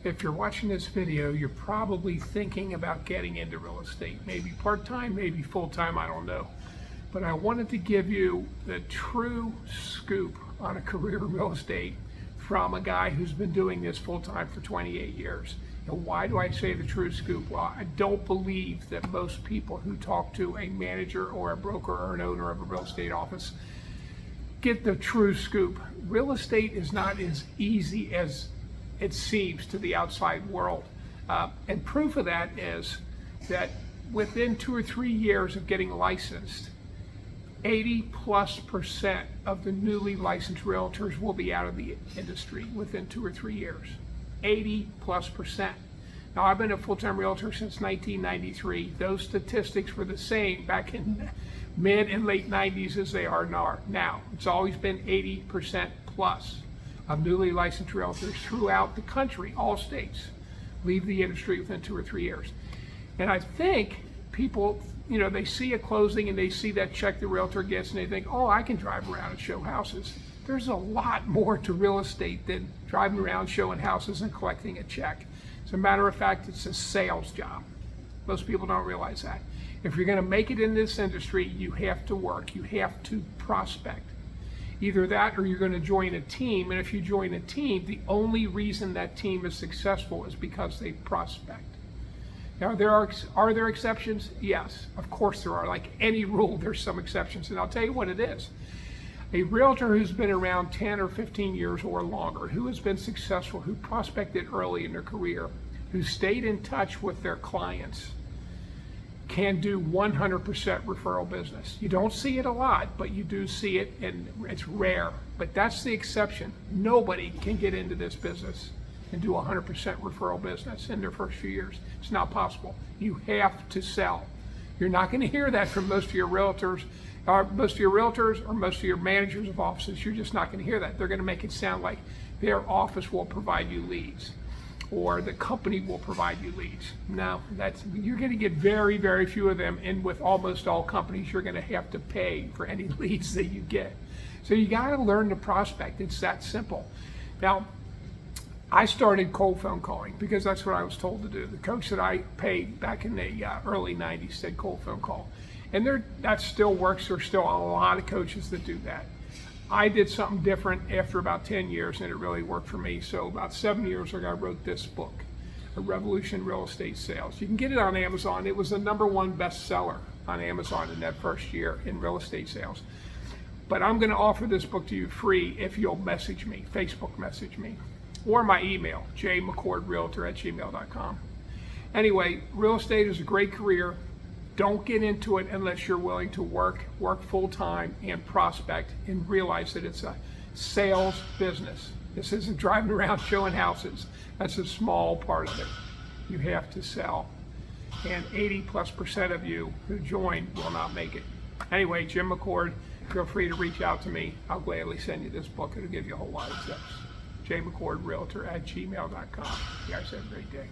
If you're watching this video, you're probably thinking about getting into real estate, maybe part-time, maybe full-time, I don't know. But I wanted to give you the true scoop on a career in real estate from a guy who's been doing this full-time for 28 years. And why do I say the true scoop? Well, I don't believe that most people who talk to a manager or a broker or an owner of a real estate office get the true scoop. Real estate is not as easy as it seems to the outside world. And proof of that is that within 2 or 3 years of getting licensed, 80+% of the newly licensed realtors will be out of the industry within 2 or 3 years. 80+%. Now, I've been a full-time realtor since 1993. Those statistics were the same back in mid and late 90s as they are now. It's always been 80% plus of newly licensed realtors throughout the country, all states, leave the industry within 2 or 3 years. And I think people, they see a closing and they see that check the realtor gets and they think, oh, I can drive around and show houses. There's a lot more to real estate than driving around showing houses and collecting a check. As a matter of fact, it's a sales job. Most people don't realize that. If you're going to make it in this industry, you have to work. You have to prospect. Either that or you're going to join a team. And if you join a team, the only reason that team is successful is because they prospect. Now, are there exceptions? Yes, of course there are. Like any rule, there's some exceptions. And I'll tell you what it is. A realtor who's been around 10 or 15 years or longer, who has been successful, who prospected early in their career, who stayed in touch with their clients, can do 100% referral business. You don't see it a lot, but you do see it, and it's rare. But that's the exception. Nobody can get into this business and do 100% referral business in their first few years. It's not possible. You have to sell. You're not going to hear that from most of your realtors, or most of your managers of offices. You're just not going to hear that. They're going to make it sound like their office will provide you leads, or the company will provide you leads. No, you're going to get very, very few of them, and with almost all companies, you're going to have to pay for any leads that you get. So you got to learn to prospect. It's that simple. Now, I started cold phone calling because that's what I was told to do. The coach that I paid back in the early 90s said cold phone call. And that still works. There's still a lot of coaches that do that. I did something different after about 10 years, and it really worked for me. So about 7 years ago, I wrote this book, A Revolution in Real Estate Sales. You can get it on Amazon. It was the #1 bestseller on Amazon in that first year in real estate sales. But I'm going to offer this book to you free if you'll message me, Facebook message me, or my email, jmccordrealtor@gmail.com. Anyway, real estate is a great career. Don't get into it unless you're willing to work full-time and prospect and realize that it's a sales business. This isn't driving around showing houses. That's a small part of it. You have to sell. And 80+% of you who join will not make it. Anyway, Jim McCord, feel free to reach out to me. I'll gladly send you this book. It'll give you a whole lot of tips. jmccordrealtor@gmail.com. You guys have a great day.